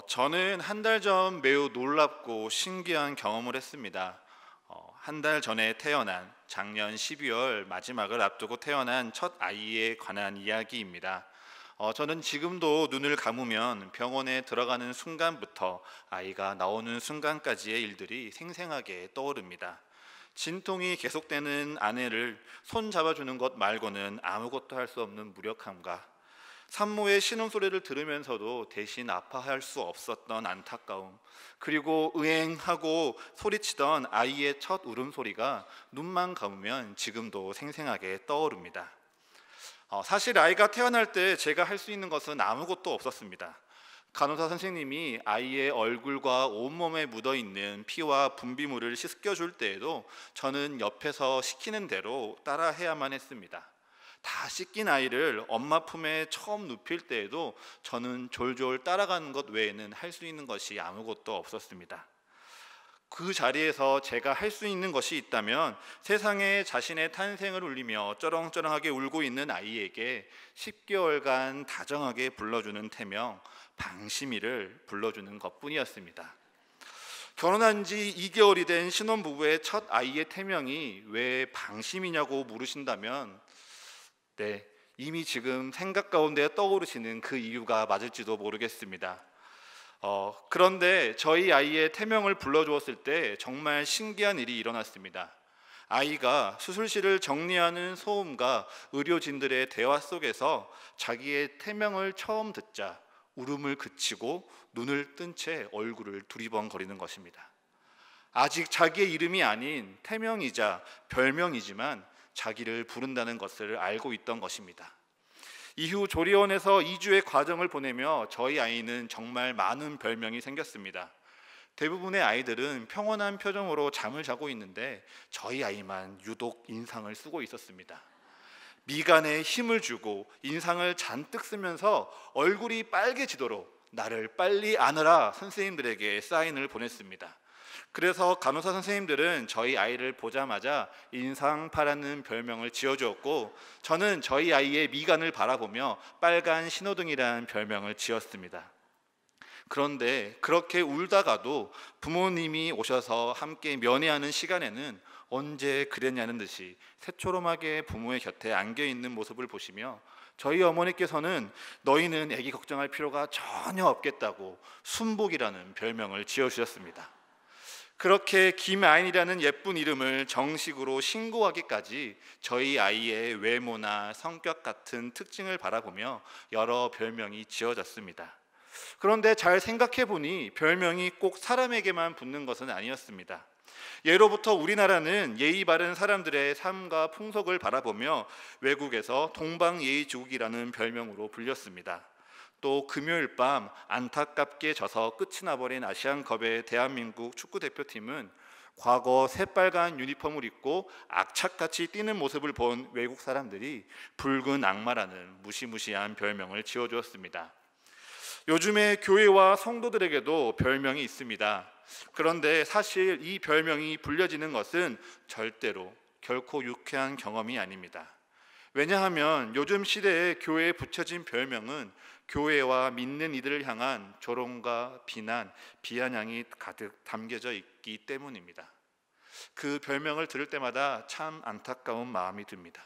저는 한 달 전 매우 놀랍고 신기한 경험을 했습니다. 한 달 전에 태어난 작년 12월 마지막을 앞두고 태어난 첫 아이에 관한 이야기입니다. 저는 지금도 눈을 감으면 병원에 들어가는 순간부터 아이가 나오는 순간까지의 일들이 생생하게 떠오릅니다. 진통이 계속되는 아내를 손 잡아주는 것 말고는 아무것도 할 수 없는 무력함과 산모의 신음소리를 들으면서도 대신 아파할 수 없었던 안타까움, 그리고 으앵하고 소리치던 아이의 첫 울음소리가 눈만 감으면 지금도 생생하게 떠오릅니다. 사실 아이가 태어날 때 제가 할 수 있는 것은 아무것도 없었습니다. 간호사 선생님이 아이의 얼굴과 온몸에 묻어있는 피와 분비물을 씻겨줄 때에도 저는 옆에서 시키는 대로 따라해야만 했습니다. 다 씻긴 아이를 엄마 품에 처음 눕힐 때에도 저는 졸졸 따라가는 것 외에는 할 수 있는 것이 아무것도 없었습니다. 그 자리에서 제가 할 수 있는 것이 있다면 세상에 자신의 탄생을 울리며 쩌렁쩌렁하게 울고 있는 아이에게 10개월간 다정하게 불러주는 태명 방심이를 불러주는 것뿐이었습니다. 결혼한 지 2개월이 된 신혼부부의 첫 아이의 태명이 왜 방심이냐고 물으신다면, 네, 이미 지금 생각 가운데 떠오르시는 그 이유가 맞을지도 모르겠습니다. 그런데 저희 아이의 태명을 불러주었을 때 정말 신기한 일이 일어났습니다. 아이가 수술실을 정리하는 소음과 의료진들의 대화 속에서 자기의 태명을 처음 듣자 울음을 그치고 눈을 뜬 채 얼굴을 두리번거리는 것입니다. 아직 자기의 이름이 아닌 태명이자 별명이지만 자기를 부른다는 것을 알고 있던 것입니다. 이후 조리원에서 2주의 과정을 보내며 저희 아이는 정말 많은 별명이 생겼습니다. 대부분의 아이들은 평온한 표정으로 잠을 자고 있는데 저희 아이만 유독 인상을 쓰고 있었습니다. 미간에 힘을 주고 인상을 잔뜩 쓰면서 얼굴이 빨개지도록 나를 빨리 안으라 선생님들에게 사인을 보냈습니다. 그래서 간호사 선생님들은 저희 아이를 보자마자 인상파라는 별명을 지어주었고, 저는 저희 아이의 미간을 바라보며 빨간 신호등이라는 별명을 지었습니다. 그런데 그렇게 울다가도 부모님이 오셔서 함께 면회하는 시간에는 언제 그랬냐는 듯이 새초롬하게 부모의 곁에 안겨있는 모습을 보시며 저희 어머니께서는 너희는 애기 걱정할 필요가 전혀 없겠다고 순복이라는 별명을 지어주셨습니다. 그렇게 김아인이라는 예쁜 이름을 정식으로 신고하기까지 저희 아이의 외모나 성격 같은 특징을 바라보며 여러 별명이 지어졌습니다. 그런데 잘 생각해 보니 별명이 꼭 사람에게만 붙는 것은 아니었습니다. 예로부터 우리나라는 예의 바른 사람들의 삶과 풍속을 바라보며 외국에서 동방예의지국이라는 별명으로 불렸습니다. 또 금요일 밤 안타깝게 져서 끝이 나버린 아시안컵의 대한민국 축구대표팀은 과거 새빨간 유니폼을 입고 악착같이 뛰는 모습을 본 외국 사람들이 붉은 악마라는 무시무시한 별명을 지어주었습니다. 요즘에 교회와 성도들에게도 별명이 있습니다. 그런데 사실 이 별명이 불려지는 것은 절대로 결코 유쾌한 경험이 아닙니다. 왜냐하면 요즘 시대에 교회에 붙여진 별명은 교회와 믿는 이들을 향한 조롱과 비난, 비아냥이 가득 담겨져 있기 때문입니다. 그 별명을 들을 때마다 참 안타까운 마음이 듭니다.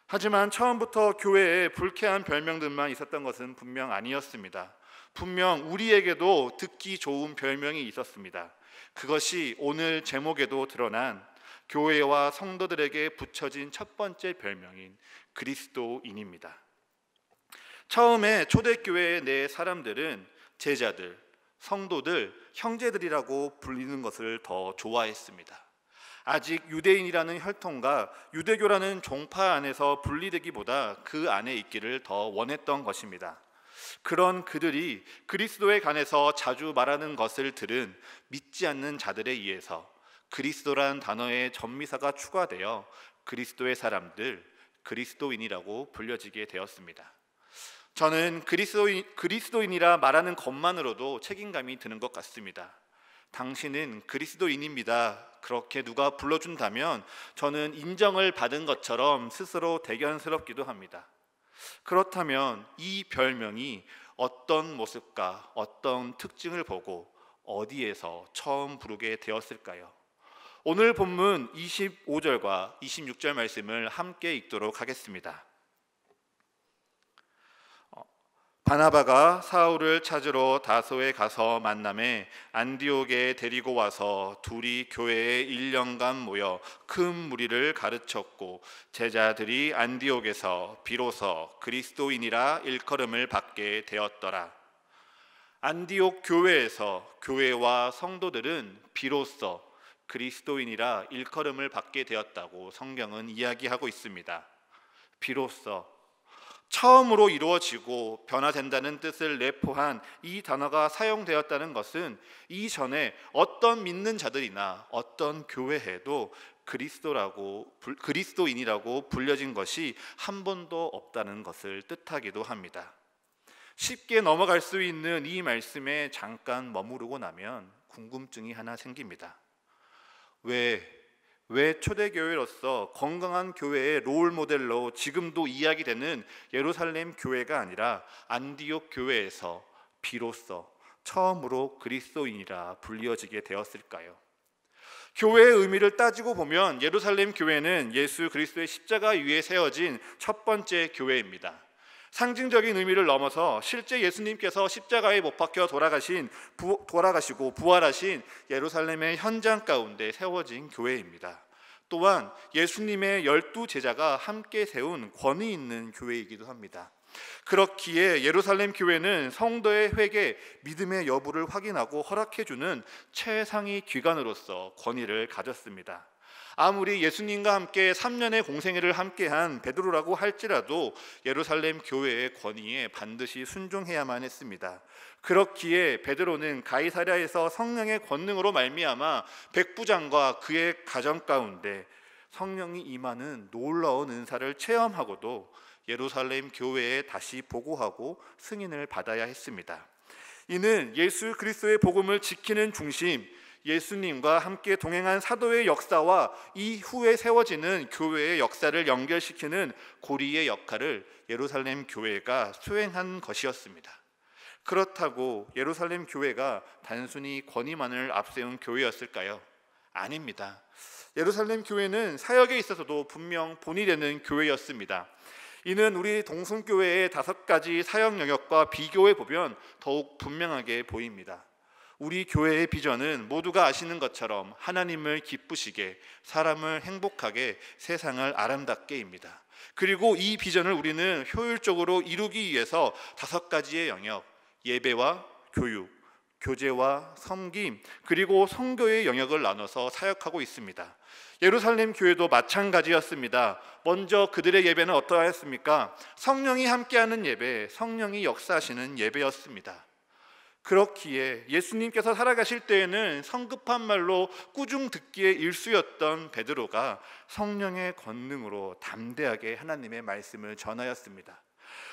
하지만 처음부터 교회에 불쾌한 별명들만 있었던 것은 분명 아니었습니다. 분명 우리에게도 듣기 좋은 별명이 있었습니다. 그것이 오늘 제목에도 드러난 교회와 성도들에게 붙여진 첫 번째 별명인 그리스도인입니다. 처음에 초대교회의 내 사람들은 제자들, 성도들, 형제들이라고 불리는 것을 더 좋아했습니다. 아직 유대인이라는 혈통과 유대교라는 종파 안에서 분리되기보다 그 안에 있기를 더 원했던 것입니다. 그런 그들이 그리스도에 관해서 자주 말하는 것을 들은 믿지 않는 자들에 의해서 그리스도라는 단어의 전미사가 추가되어 그리스도의 사람들, 그리스도인이라고 불려지게 되었습니다. 저는 그리스도인이라 말하는 것만으로도 책임감이 드는 것 같습니다. 당신은 그리스도인입니다. 그렇게 누가 불러준다면 저는 인정을 받은 것처럼 스스로 대견스럽기도 합니다. 그렇다면 이 별명이 어떤 모습과 어떤 특징을 보고 어디에서 처음 부르게 되었을까요? 오늘 본문 25절과 26절 말씀을 함께 읽도록 하겠습니다. 바나바가 사울을 찾으러 다소에 가서 만남에 안디옥에 데리고 와서 둘이 교회에 1년간 모여 큰 무리를 가르쳤고 제자들이 안디옥에서 비로소 그리스도인이라 일컬음을 받게 되었더라. 안디옥 교회에서 교회와 성도들은 비로소 그리스도인이라 일컬음을 받게 되었다고 성경은 이야기하고 있습니다. 비로소, 처음으로 이루어지고 변화된다는 뜻을 내포한 이 단어가 사용되었다는 것은 이전에 어떤 믿는 자들이나 어떤 교회에도 그리스도인이라고 불려진 것이 한 번도 없다는 것을 뜻하기도 합니다. 쉽게 넘어갈 수 있는 이 말씀에 잠깐 머무르고 나면 궁금증이 하나 생깁니다. 왜 초대교회로서 건강한 교회의 롤 모델로 지금도 이야기되는 예루살렘 교회가 아니라 안디옥 교회에서 비로소 처음으로 그리스도인이라 불려지게 되었을까요? 교회의 의미를 따지고 보면 예루살렘 교회는 예수 그리스도의 십자가 위에 세워진 첫 번째 교회입니다. 상징적인 의미를 넘어서 실제 예수님께서 십자가에 못 박혀 돌아가시고 부활하신 예루살렘의 현장 가운데 세워진 교회입니다. 또한 예수님의 12제자가 함께 세운 권위 있는 교회이기도 합니다. 그렇기에 예루살렘 교회는 성도의 회개, 믿음의 여부를 확인하고 허락해주는 최상위 기관으로서 권위를 가졌습니다. 아무리 예수님과 함께 3년의 공생애를 함께한 베드로라고 할지라도 예루살렘 교회의 권위에 반드시 순종해야만 했습니다. 그렇기에 베드로는 가이사랴에서 성령의 권능으로 말미암아 백부장과 그의 가정 가운데 성령이 임하는 놀라운 은사를 체험하고도 예루살렘 교회에 다시 보고하고 승인을 받아야 했습니다. 이는 예수 그리스도의 복음을 지키는 중심, 예수님과 함께 동행한 사도의 역사와 이후에 세워지는 교회의 역사를 연결시키는 고리의 역할을 예루살렘 교회가 수행한 것이었습니다. 그렇다고 예루살렘 교회가 단순히 권위만을 앞세운 교회였을까요? 아닙니다. 예루살렘 교회는 사역에 있어서도 분명 본이 되는 교회였습니다. 이는 우리 동순교회의 5가지 사역 영역과 비교해 보면 더욱 분명하게 보입니다. 우리 교회의 비전은 모두가 아시는 것처럼 하나님을 기쁘시게, 사람을 행복하게, 세상을 아름답게입니다. 그리고 이 비전을 우리는 효율적으로 이루기 위해서 5가지의 영역, 예배와 교육, 교제와 섬김, 그리고 선교의 영역을 나눠서 사역하고 있습니다. 예루살렘 교회도 마찬가지였습니다. 먼저 그들의 예배는 어떠하였습니까? 성령이 함께하는 예배, 성령이 역사하시는 예배였습니다. 그렇기에 예수님께서 살아가실 때에는 성급한 말로 꾸중 듣기의 일수였던 베드로가 성령의 권능으로 담대하게 하나님의 말씀을 전하였습니다.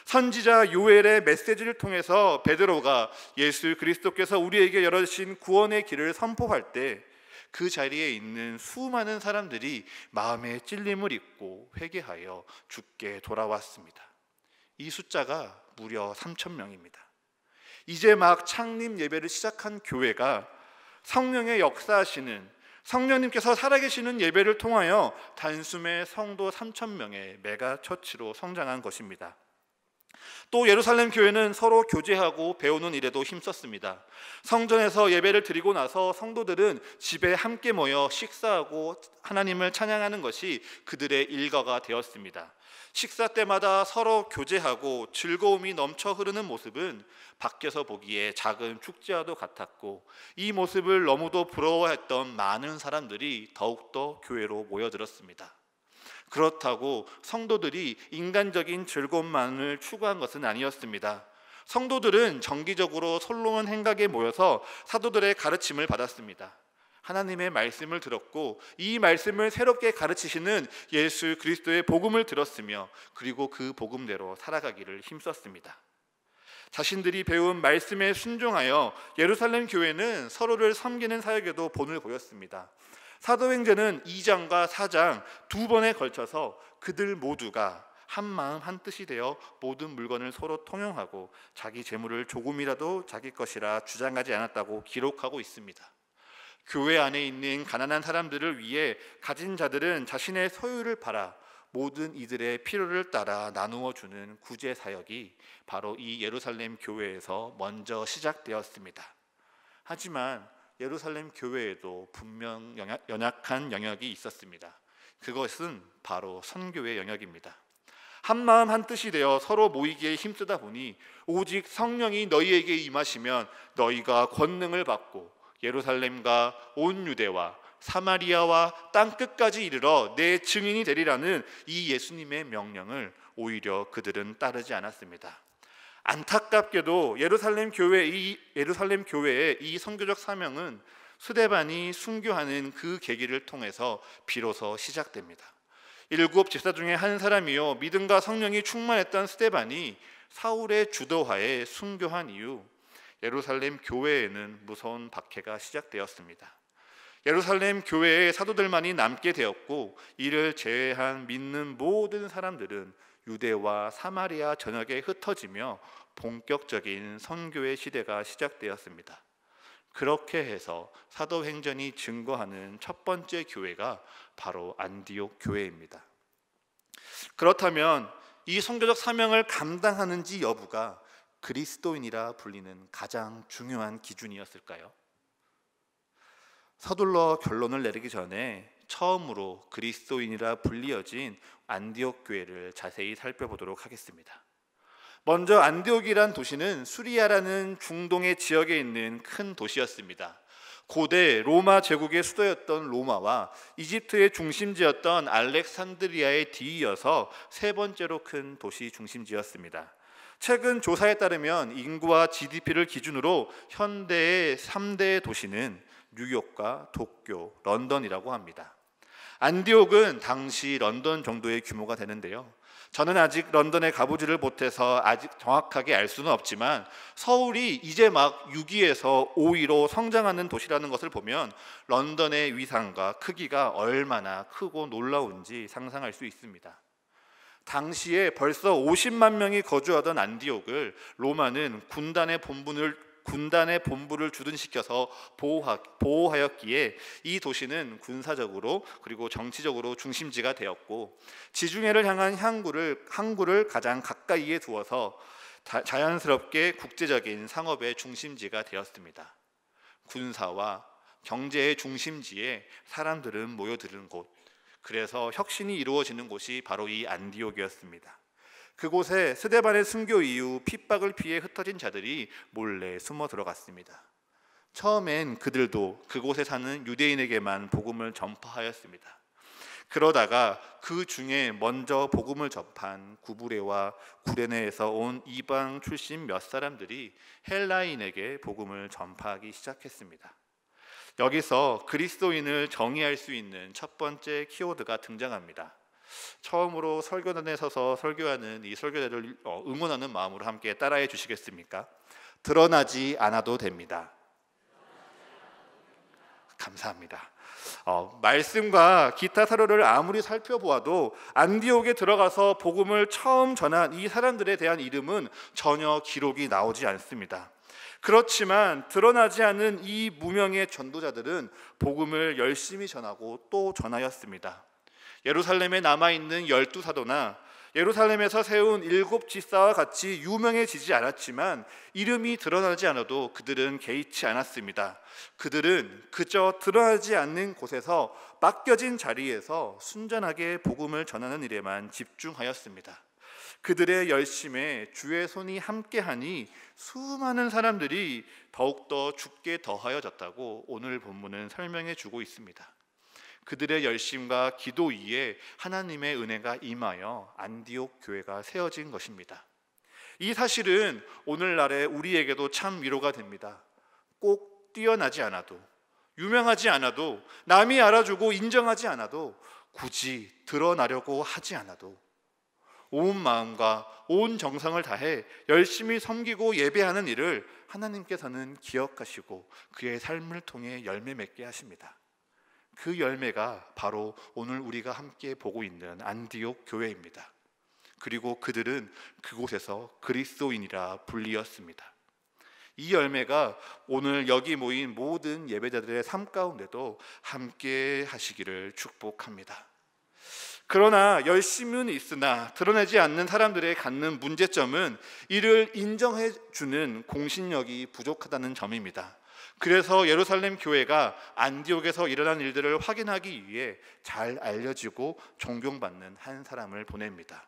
선지자 요엘의 메시지를 통해서 베드로가 예수 그리스도께서 우리에게 열어주신 구원의 길을 선포할 때 그 자리에 있는 수많은 사람들이 마음의 찔림을 잊고 회개하여 주께 돌아왔습니다. 이 숫자가 무려 3,000명입니다. 이제 막 창립 예배를 시작한 교회가 성령의 역사하시는, 성령님께서 살아계시는 예배를 통하여 단숨에 성도 3,000명의 메가 처치로 성장한 것입니다. 또 예루살렘 교회는 서로 교제하고 배우는 일에도 힘썼습니다. 성전에서 예배를 드리고 나서 성도들은 집에 함께 모여 식사하고 하나님을 찬양하는 것이 그들의 일과가 되었습니다. 식사 때마다 서로 교제하고 즐거움이 넘쳐 흐르는 모습은 밖에서 보기에 작은 축제와도 같았고, 이 모습을 너무도 부러워했던 많은 사람들이 더욱더 교회로 모여들었습니다. 그렇다고 성도들이 인간적인 즐거움만을 추구한 것은 아니었습니다. 성도들은 정기적으로 솔로몬 행각에 모여서 사도들의 가르침을 받았습니다. 하나님의 말씀을 들었고 이 말씀을 새롭게 가르치시는 예수 그리스도의 복음을 들었으며 그리고 그 복음대로 살아가기를 힘썼습니다. 자신들이 배운 말씀에 순종하여 예루살렘 교회는 서로를 섬기는 사역에도 본을 보였습니다. 사도행전은 2장과 4장 2번에 걸쳐서 그들 모두가 한 마음 한 뜻이 되어 모든 물건을 서로 통용하고 자기 재물을 조금이라도 자기 것이라 주장하지 않았다고 기록하고 있습니다. 교회 안에 있는 가난한 사람들을 위해 가진 자들은 자신의 소유를 팔아 모든 이들의 필요를 따라 나누어 주는 구제 사역이 바로 이 예루살렘 교회에서 먼저 시작되었습니다. 하지만 예루살렘 교회에도 분명 연약한 영역이 있었습니다. 그것은 바로 선교의 영역입니다. 한 마음 한 뜻이 되어 서로 모이기에 힘쓰다 보니 오직 성령이 너희에게 임하시면 너희가 권능을 받고 예루살렘과 온 유대와 사마리아와 땅끝까지 이르러 내 증인이 되리라는 이 예수님의 명령을 오히려 그들은 따르지 않았습니다. 안타깝게도 예루살렘 교회의 이 선교적 사명은 스데반이 순교하는 그 계기를 통해서 비로소 시작됩니다. 7 집사 중에 한 사람이요 믿음과 성령이 충만했던 스데반이 사울의 주도하에 순교한 이후 예루살렘 교회에는 무서운 박해가 시작되었습니다. 예루살렘 교회의 사도들만이 남게 되었고 이를 제외한 믿는 모든 사람들은 유대와 사마리아 전역에 흩어지며 본격적인 선교의 시대가 시작되었습니다. 그렇게 해서 사도행전이 증거하는 첫 번째 교회가 바로 안디옥 교회입니다. 그렇다면 이 선교적 사명을 감당하는지 여부가 그리스도인이라 불리는 가장 중요한 기준이었을까요? 서둘러 결론을 내리기 전에 처음으로 그리스도인이라 불리어진 안디옥 교회를 자세히 살펴보도록 하겠습니다. 먼저 안디옥이란 도시는 수리아라는 중동의 지역에 있는 큰 도시였습니다. 고대 로마 제국의 수도였던 로마와 이집트의 중심지였던 알렉산드리아에 뒤이어서 세 번째로 큰 도시 중심지였습니다. 최근 조사에 따르면 인구와 GDP를 기준으로 현대의 3대 도시는 뉴욕과 도쿄, 런던이라고 합니다. 안디옥은 당시 런던 정도의 규모가 되는데요. 저는 아직 런던에 가보지를 못해서 아직 정확하게 알 수는 없지만 서울이 이제 막 6위에서 5위로 성장하는 도시라는 것을 보면 런던의 위상과 크기가 얼마나 크고 놀라운지 상상할 수 있습니다. 당시에 벌써 50만 명이 거주하던 안디옥을 로마는 군단의 본부를 주둔시켜서 보호하였기에 이 도시는 군사적으로 그리고 정치적으로 중심지가 되었고 지중해를 향한 항구를 가장 가까이에 두어서 자연스럽게 국제적인 상업의 중심지가 되었습니다. 군사와 경제의 중심지에 사람들은 모여드는 곳, 그래서 혁신이 이루어지는 곳이 바로 이 안디옥이었습니다. 그곳에 스데반의 순교 이후 핍박을 피해 흩어진 자들이 몰래 숨어 들어갔습니다. 처음엔 그들도 그곳에 사는 유대인에게만 복음을 전파하였습니다. 그러다가 그 중에 먼저 복음을 접한 구브레와 구레네에서 온 이방 출신 몇 사람들이 헬라인에게 복음을 전파하기 시작했습니다. 여기서 그리스도인을 정의할 수 있는 첫 번째 키워드가 등장합니다. 처음으로 설교단에 서서 설교하는 이 설교자를 응원하는 마음으로 함께 따라해 주시겠습니까? 드러나지 않아도 됩니다. 감사합니다. 말씀과 기타 사료를 아무리 살펴보아도 안디옥에 들어가서 복음을 처음 전한 이 사람들에 대한 이름은 전혀 기록이 나오지 않습니다. 그렇지만 드러나지 않은 이 무명의 전도자들은 복음을 열심히 전하고 또 전하였습니다. 예루살렘에 남아있는 12사도나 예루살렘에서 세운 7 집사와 같이 유명해지지 않았지만 이름이 드러나지 않아도 그들은 개의치 않았습니다. 그들은 그저 드러나지 않는 곳에서 맡겨진 자리에서 순전하게 복음을 전하는 일에만 집중하였습니다. 그들의 열심에 주의 손이 함께하니 수많은 사람들이 더욱더 죽게 더하여졌다고 오늘 본문은 설명해 주고 있습니다. 그들의 열심과 기도 위에 하나님의 은혜가 임하여 안디옥 교회가 세워진 것입니다. 이 사실은 오늘날의 우리에게도 참 위로가 됩니다. 꼭 뛰어나지 않아도, 유명하지 않아도, 남이 알아주고 인정하지 않아도, 굳이 드러나려고 하지 않아도 온 마음과 온 정성을 다해 열심히 섬기고 예배하는 일을 하나님께서는 기억하시고 그의 삶을 통해 열매 맺게 하십니다. 그 열매가 바로 오늘 우리가 함께 보고 있는 안디옥 교회입니다. 그리고 그들은 그곳에서 그리스도인이라 불리었습니다. 이 열매가 오늘 여기 모인 모든 예배자들의 삶 가운데도 함께 하시기를 축복합니다. 그러나 열심은 있으나 드러내지 않는 사람들의 갖는 문제점은 이를 인정해 주는 공신력이 부족하다는 점입니다. 그래서 예루살렘 교회가 안디옥에서 일어난 일들을 확인하기 위해 잘 알려지고 존경받는 한 사람을 보냅니다.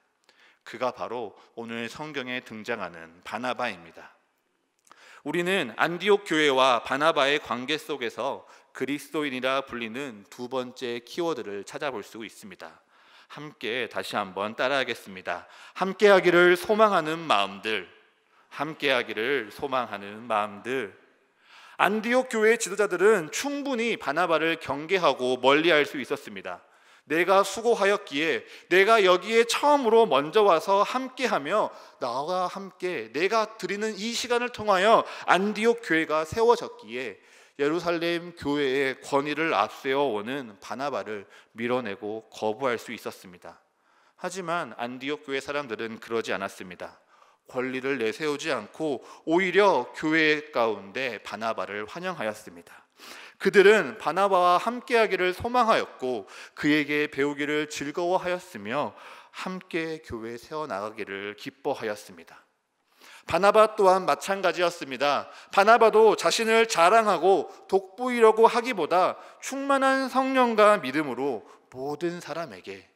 그가 바로 오늘 성경에 등장하는 바나바입니다. 우리는 안디옥 교회와 바나바의 관계 속에서 그리스도인이라 불리는 두 번째 키워드를 찾아볼 수 있습니다. 함께 다시 한번 따라하겠습니다. 함께하기를 소망하는 마음들, 함께하기를 소망하는 마음들. 안디옥 교회의 지도자들은 충분히 바나바를 경계하고 멀리할 수 있었습니다. 내가 수고하였기에 내가 여기에 처음으로 먼저 와서 함께하며 나와 함께 내가 드리는 이 시간을 통하여 안디옥 교회가 세워졌기에 예루살렘 교회의 권위를 앞세워오는 바나바를 밀어내고 거부할 수 있었습니다. 하지만 안디옥 교회 사람들은 그러지 않았습니다. 권리를 내세우지 않고 오히려 교회 가운데 바나바를 환영하였습니다. 그들은 바나바와 함께하기를 소망하였고 그에게 배우기를 즐거워하였으며 함께 교회에 세워나가기를 기뻐하였습니다. 바나바 또한 마찬가지였습니다. 바나바도 자신을 자랑하고 돋보이려고 하기보다 충만한 성령과 믿음으로 모든 사람에게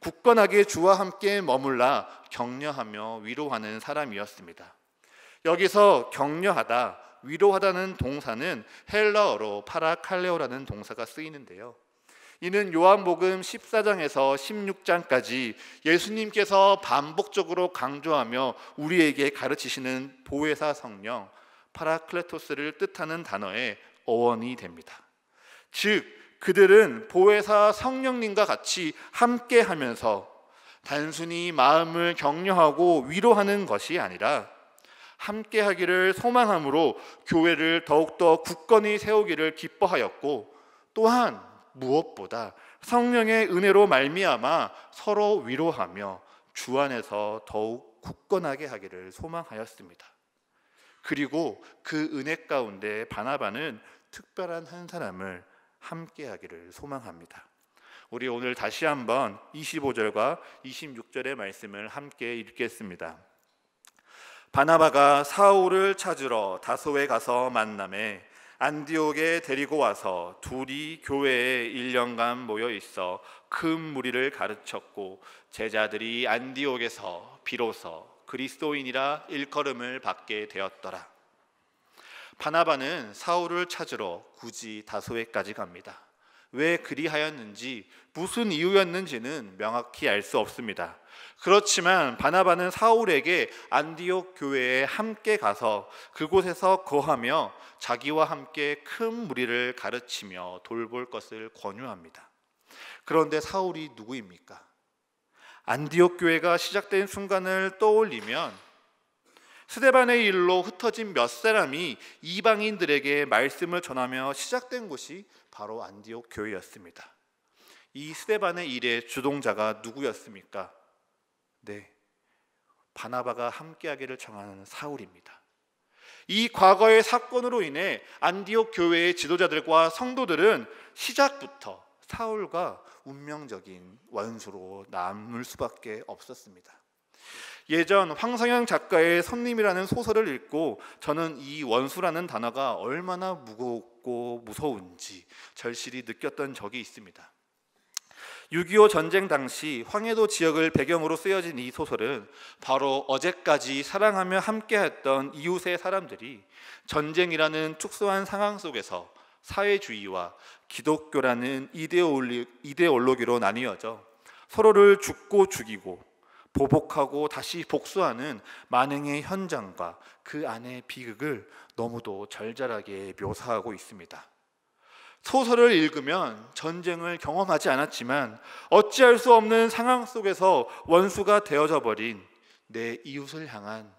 굳건하게 주와 함께 머물라 격려하며 위로하는 사람이었습니다. 여기서 격려하다, 위로하다는 동사는 헬라어로 파라칼레오라는 동사가 쓰이는데요. 이는 요한복음 14장에서 16장까지 예수님께서 반복적으로 강조하며 우리에게 가르치시는 보혜사 성령 파라클레토스를 뜻하는 단어의 어원이 됩니다. 즉 그들은 보혜사 성령님과 같이 함께하면서 단순히 마음을 격려하고 위로하는 것이 아니라 함께하기를 소망함으로 교회를 더욱더 굳건히 세우기를 기뻐하였고 또한 무엇보다 성령의 은혜로 말미암아 서로 위로하며 주 안에서 더욱 굳건하게 하기를 소망하였습니다. 그리고 그 은혜 가운데 바나바는 특별한 한 사람을 함께하기를 소망합니다. 우리 오늘 다시 한번 25절과 26절의 말씀을 함께 읽겠습니다. 바나바가 사울을 찾으러 다소에 가서 만나매 안디옥에 데리고 와서 둘이 교회에 1년간 모여 있어 큰 무리를 가르쳤고 제자들이 안디옥에서 비로소 그리스도인이라 일컬음을 받게 되었더라. 바나바는 사울을 찾으러 굳이 다소에까지 갑니다. 왜 그리하였는지 무슨 이유였는지는 명확히 알 수 없습니다. 그렇지만 바나바는 사울에게 안디옥 교회에 함께 가서 그곳에서 거하며 자기와 함께 큰 무리를 가르치며 돌볼 것을 권유합니다. 그런데 사울이 누구입니까? 안디옥 교회가 시작된 순간을 떠올리면 스데반의 일로 흩어진 몇 사람이 이방인들에게 말씀을 전하며 시작된 곳이 바로 안디옥 교회였습니다. 이 스데반의 일의 주동자가 누구였습니까? 네, 바나바가 함께하기를 청하는 사울입니다. 이 과거의 사건으로 인해 안디옥 교회의 지도자들과 성도들은 시작부터 사울과 운명적인 원수로 남을 수밖에 없었습니다. 예전 황성영 작가의 선님이라는 소설을 읽고 저는 이 원수라는 단어가 얼마나 무겁고 무서운지 절실히 느꼈던 적이 있습니다. 6.25 전쟁 당시 황해도 지역을 배경으로 쓰여진 이 소설은 바로 어제까지 사랑하며 함께했던 이웃의 사람들이 전쟁이라는 특수한 상황 속에서 사회주의와 기독교라는 이데올로기로 나뉘어져 서로를 죽고 죽이고 보복하고 다시 복수하는 만행의 현장과 그 안의 비극을 너무도 절절하게 묘사하고 있습니다. 소설을 읽으면 전쟁을 경험하지 않았지만 어찌할 수 없는 상황 속에서 원수가 되어져 버린 내 이웃을 향한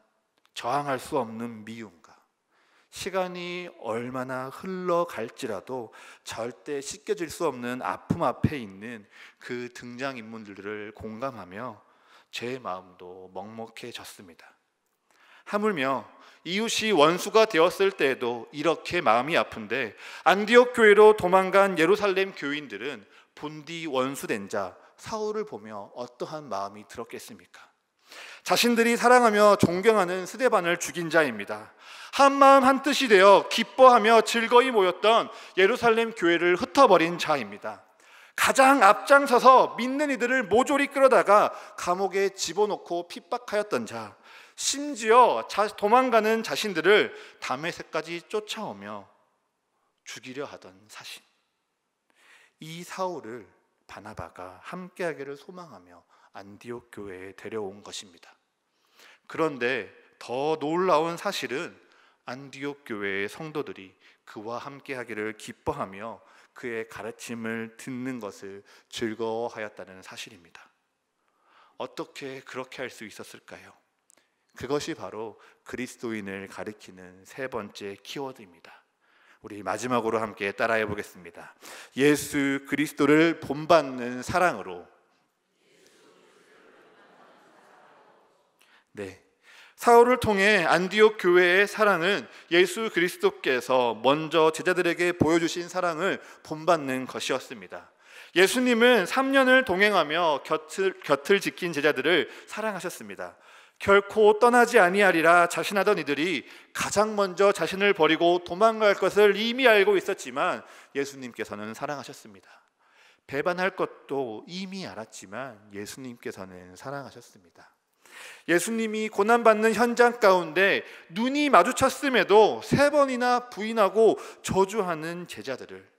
저항할 수 없는 미움과 시간이 얼마나 흘러갈지라도 절대 씻겨질 수 없는 아픔 앞에 있는 그 등장인물들을 공감하며 제 마음도 먹먹해졌습니다. 하물며 이웃이 원수가 되었을 때에도 이렇게 마음이 아픈데 안디옥 교회로 도망간 예루살렘 교인들은 본디 원수된 자 사울을 보며 어떠한 마음이 들었겠습니까? 자신들이 사랑하며 존경하는 스데반을 죽인 자입니다. 한마음 한뜻이 되어 기뻐하며 즐거이 모였던 예루살렘 교회를 흩어버린 자입니다. 가장 앞장서서 믿는 이들을 모조리 끌어다가 감옥에 집어넣고 핍박하였던 자, 심지어 도망가는 자신들을 다메섹까지 쫓아오며 죽이려 하던 사신, 이 사울을 바나바가 함께하기를 소망하며 안디옥 교회에 데려온 것입니다. 그런데 더 놀라운 사실은 안디옥 교회의 성도들이 그와 함께하기를 기뻐하며 그의 가르침을 듣는 것을 즐거워하였다는 사실입니다. 어떻게 그렇게 할 수 있었을까요? 그것이 바로 그리스도인을 가리키는 세 번째 키워드입니다. 우리 마지막으로 함께 따라해 보겠습니다. 예수 그리스도를 본받는 사랑으로. 네, 사울을 통해 안디옥 교회의 사랑은 예수 그리스도께서 먼저 제자들에게 보여주신 사랑을 본받는 것이었습니다. 예수님은 3년을 동행하며 곁을 지킨 제자들을 사랑하셨습니다. 결코 떠나지 아니하리라 자신하던 이들이 가장 먼저 자신을 버리고 도망갈 것을 이미 알고 있었지만 예수님께서는 사랑하셨습니다. 배반할 것도 이미 알았지만 예수님께서는 사랑하셨습니다. 예수님이 고난받는 현장 가운데 눈이 마주쳤음에도 3번이나 부인하고 저주하는 제자들을,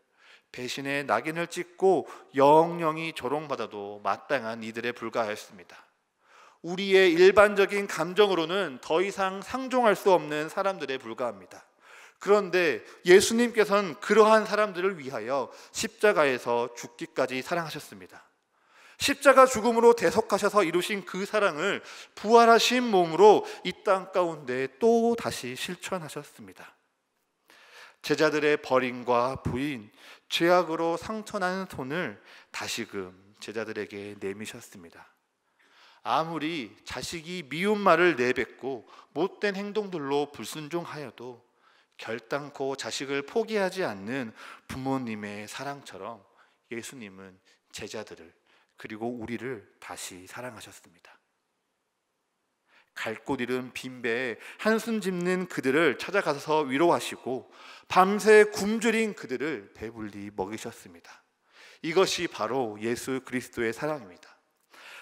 배신의 낙인을 찍고 영영이 조롱받아도 마땅한 이들에 불과하였습니다. 우리의 일반적인 감정으로는 더 이상 상종할 수 없는 사람들에 불과합니다. 그런데 예수님께서는 그러한 사람들을 위하여 십자가에서 죽기까지 사랑하셨습니다. 십자가 죽음으로 대속하셔서 이루신 그 사랑을 부활하신 몸으로 이 땅 가운데 또 다시 실천하셨습니다. 제자들의 버림과 부인, 죄악으로 상처난 손을 다시금 제자들에게 내미셨습니다. 아무리 자식이 미운 말을 내뱉고 못된 행동들로 불순종하여도 결단코 자식을 포기하지 않는 부모님의 사랑처럼 예수님은 제자들을, 그리고 우리를 다시 사랑하셨습니다. 갈 곳 잃은 빈배에 한숨 짓는 그들을 찾아가서 위로하시고 밤새 굶주린 그들을 배불리 먹이셨습니다. 이것이 바로 예수 그리스도의 사랑입니다.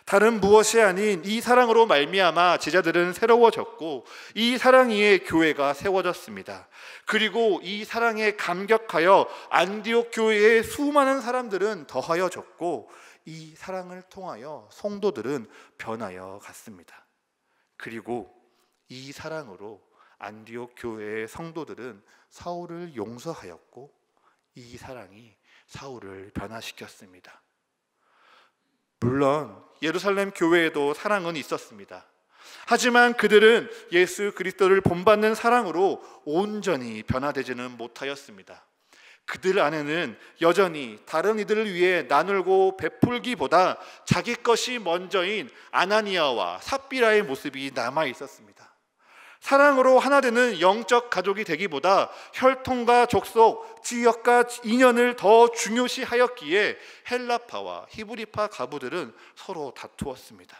다른 무엇이 아닌 이 사랑으로 말미암아 제자들은 새로워졌고 이 사랑 위에 교회가 세워졌습니다. 그리고 이 사랑에 감격하여 안디옥 교회의 수많은 사람들은 더하여졌고 이 사랑을 통하여 성도들은 변하여 갔습니다. 그리고 이 사랑으로 안디옥 교회의 성도들은 사울을 용서하였고 이 사랑이 사울을 변화시켰습니다. 물론 예루살렘 교회에도 사랑은 있었습니다. 하지만 그들은 예수 그리스도를 본받는 사랑으로 온전히 변화되지는 못하였습니다. 그들 안에는 여전히 다른 이들을 위해 나누고 베풀기보다 자기 것이 먼저인 아나니아와 삽비라의 모습이 남아 있었습니다. 사랑으로 하나 되는 영적 가족이 되기보다 혈통과 족속, 지역과 인연을 더 중요시하였기에 헬라파와 히브리파 가부들은 서로 다투었습니다.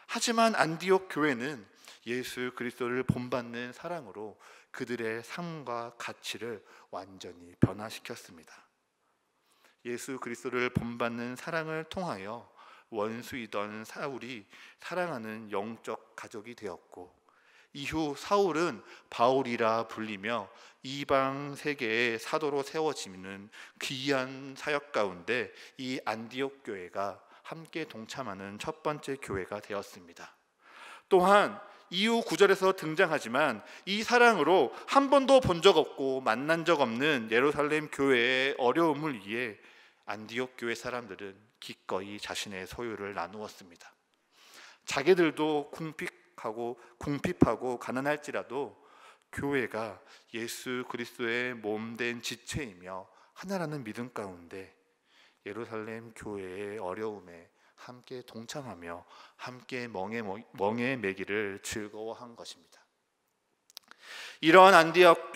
하지만 안디옥 교회는 예수 그리스도를 본받는 사랑으로 그들의 삶과 가치를 완전히 변화시켰습니다. 예수 그리스도를 본받는 사랑을 통하여 원수이던 사울이 사랑하는 영적 가족이 되었고 이후 사울은 바울이라 불리며 이방 세계의 사도로 세워지는 귀한 사역 가운데 이 안디옥 교회가 함께 동참하는 첫 번째 교회가 되었습니다. 또한 이후 9절에서 등장하지만 이 사랑으로 한 번도 본 적 없고 만난 적 없는 예루살렘 교회의 어려움을 위해 안디옥 교회 사람들은 기꺼이 자신의 소유를 나누었습니다. 자기들도 궁핍하고 가난할지라도 교회가 예수 그리스도의 몸된 지체이며 하나라는 믿음 가운데 예루살렘 교회의 어려움에 함께 동참하며 함께 멍에 매기를 즐거워한 것입니다. 이러한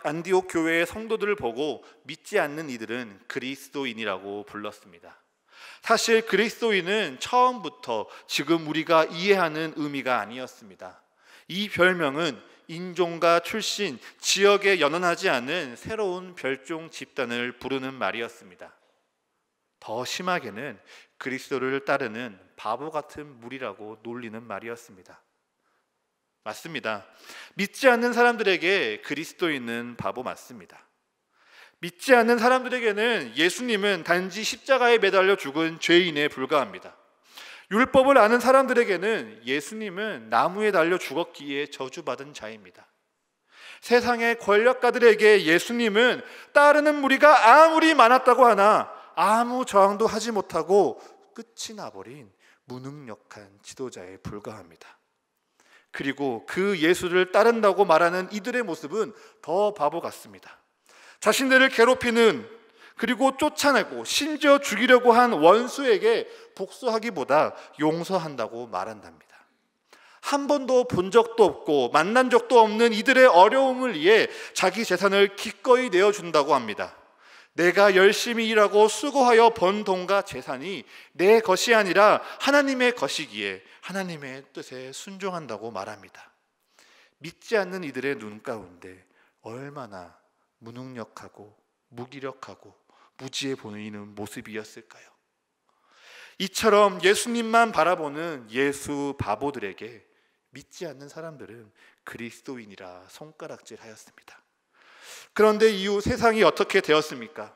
안디옥 교회의 성도들을 보고 믿지 않는 이들은 그리스도인이라고 불렀습니다. 사실 그리스도인은 처음부터 지금 우리가 이해하는 의미가 아니었습니다. 이 별명은 인종과 출신, 지역에 연연하지 않은 새로운 별종 집단을 부르는 말이었습니다. 더 심하게는 그리스도를 따르는 바보 같은 무리라고 놀리는 말이었습니다. 맞습니다. 믿지 않는 사람들에게 그리스도인은 바보 맞습니다. 믿지 않는 사람들에게는 예수님은 단지 십자가에 매달려 죽은 죄인에 불과합니다. 율법을 아는 사람들에게는 예수님은 나무에 달려 죽었기에 저주받은 자입니다. 세상의 권력가들에게 예수님은 따르는 무리가 아무리 많았다고 하나 아무 저항도 하지 못하고 끝이 나버린 무능력한 지도자에 불과합니다. 그리고 그 예수를 따른다고 말하는 이들의 모습은 더 바보 같습니다. 자신들을 괴롭히는, 그리고 쫓아내고 심지어 죽이려고 한 원수에게 복수하기보다 용서한다고 말한답니다. 한 번도 본 적도 없고 만난 적도 없는 이들의 어려움을 위해 자기 재산을 기꺼이 내어준다고 합니다. 내가 열심히 일하고 수고하여 번 돈과 재산이 내 것이 아니라 하나님의 것이기에 하나님의 뜻에 순종한다고 말합니다. 믿지 않는 이들의 눈 가운데 얼마나 무능력하고 무기력하고 무지해 보이는 모습이었을까요? 이처럼 예수님만 바라보는 예수 바보들에게 믿지 않는 사람들은 그리스도인이라 손가락질하였습니다. 그런데 이후 세상이 어떻게 되었습니까?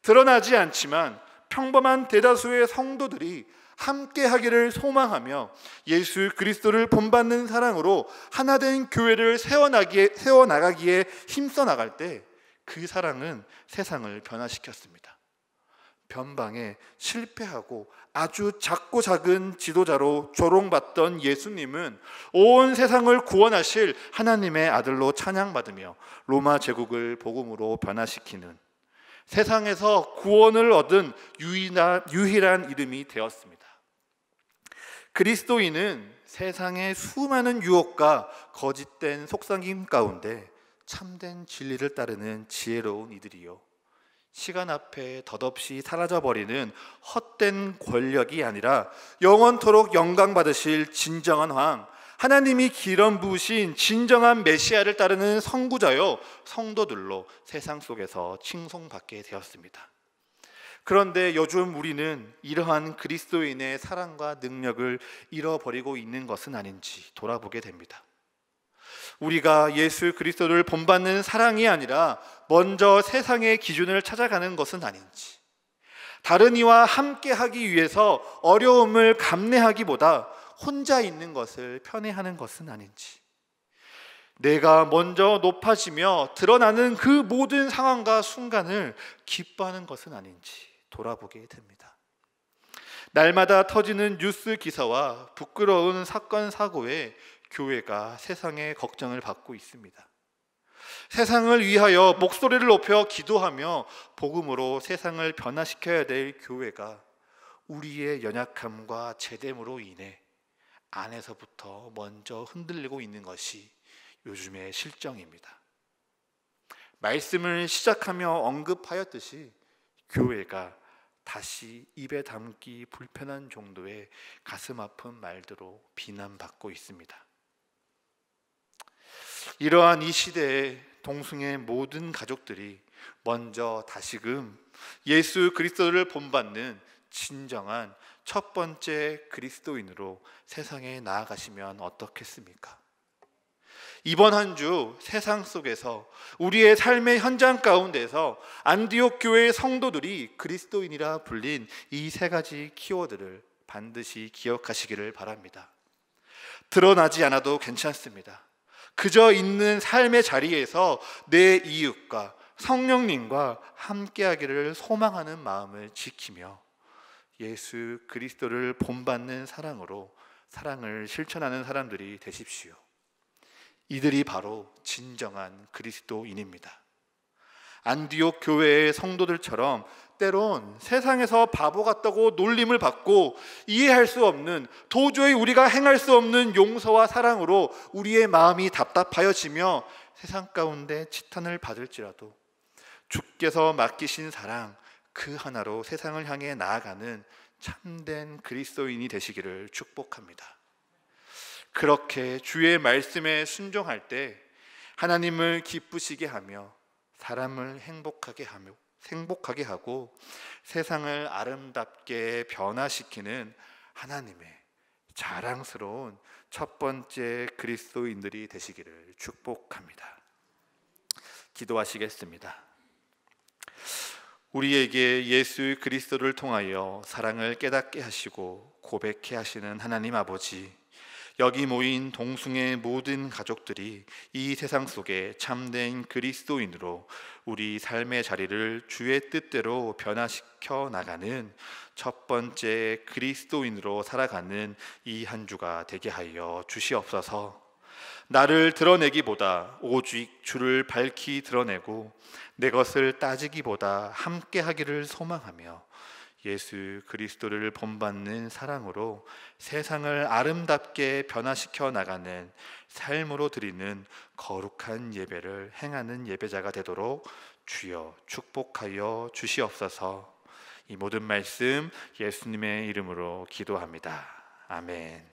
드러나지 않지만 평범한 대다수의 성도들이 함께 하기를 소망하며 예수 그리스도를 본받는 사랑으로 하나된 교회를 세워나가기에 힘써 나갈 때 그 사랑은 세상을 변화시켰습니다. 변방에 실패하고 아주 작고 작은 지도자로 조롱받던 예수님은 온 세상을 구원하실 하나님의 아들로 찬양받으며 로마 제국을 복음으로 변화시키는, 세상에서 구원을 얻은 유일한 이름이 되었습니다. 그리스도인은 세상의 수많은 유혹과 거짓된 속삭임 가운데 참된 진리를 따르는 지혜로운 이들이요, 시간 앞에 덧없이 사라져버리는 헛된 권력이 아니라 영원토록 영광 받으실 진정한 왕, 하나님이 기름 부으신 진정한 메시아를 따르는 선구자요 성도들로 세상 속에서 칭송받게 되었습니다. 그런데 요즘 우리는 이러한 그리스도인의 사랑과 능력을 잃어버리고 있는 것은 아닌지 돌아보게 됩니다. 우리가 예수 그리스도를 본받는 사랑이 아니라 먼저 세상의 기준을 찾아가는 것은 아닌지, 다른 이와 함께 하기 위해서 어려움을 감내하기보다 혼자 있는 것을 편애하는 것은 아닌지, 내가 먼저 높아지며 드러나는 그 모든 상황과 순간을 기뻐하는 것은 아닌지 돌아보게 됩니다. 날마다 터지는 뉴스 기사와 부끄러운 사건 사고에 교회가 세상의 걱정을 받고 있습니다. 세상을 위하여 목소리를 높여 기도하며 복음으로 세상을 변화시켜야 될 교회가 우리의 연약함과 제됨으로 인해 안에서부터 먼저 흔들리고 있는 것이 요즘의 실정입니다. 말씀을 시작하며 언급하였듯이 교회가 다시 입에 담기 불편한 정도의 가슴 아픈 말들로 비난받고 있습니다. 이러한 이 시대에 동성의 모든 가족들이 먼저 다시금 예수 그리스도를 본받는 진정한 첫 번째 그리스도인으로 세상에 나아가시면 어떻겠습니까? 이번 한 주 세상 속에서 우리의 삶의 현장 가운데서 안디옥 교회의 성도들이 그리스도인이라 불린 이 세 가지 키워드를 반드시 기억하시기를 바랍니다. 드러나지 않아도 괜찮습니다. 그저 있는 삶의 자리에서 내 이웃과 성령님과 함께하기를 소망하는 마음을 지키며 예수 그리스도를 본받는 사랑으로 사랑을 실천하는 사람들이 되십시오. 이들이 바로 진정한 그리스도인입니다. 안디옥 교회의 성도들처럼 때론 세상에서 바보 같다고 놀림을 받고 이해할 수 없는, 도저히 우리가 행할 수 없는 용서와 사랑으로 우리의 마음이 답답하여지며 세상 가운데 치탄을 받을지라도 주께서 맡기신 사랑 그 하나로 세상을 향해 나아가는 참된 그리스도인이 되시기를 축복합니다. 그렇게 주의 말씀에 순종할 때 하나님을 기쁘시게 하며 사람을 행복하게 하고 세상을 아름답게 변화시키는 하나님의 자랑스러운 첫 번째 그리스도인들이 되시기를 축복합니다. 기도하시겠습니다. 우리에게 예수 그리스도를 통하여 사랑을 깨닫게 하시고 고백해 하시는 하나님 아버지, 여기 모인 동숭의 모든 가족들이 이 세상 속에 참된 그리스도인으로 우리 삶의 자리를 주의 뜻대로 변화시켜 나가는 첫 번째 그리스도인으로 살아가는 이 한 주가 되게 하여 주시옵소서. 나를 드러내기보다 오직 주를 밝히 드러내고 내 것을 따지기보다 함께 하기를 소망하며 예수 그리스도를 본받는 사랑으로 세상을 아름답게 변화시켜 나가는 삶으로 드리는 거룩한 예배를 행하는 예배자가 되도록 주여 축복하여 주시옵소서. 이 모든 말씀 예수님의 이름으로 기도합니다. 아멘.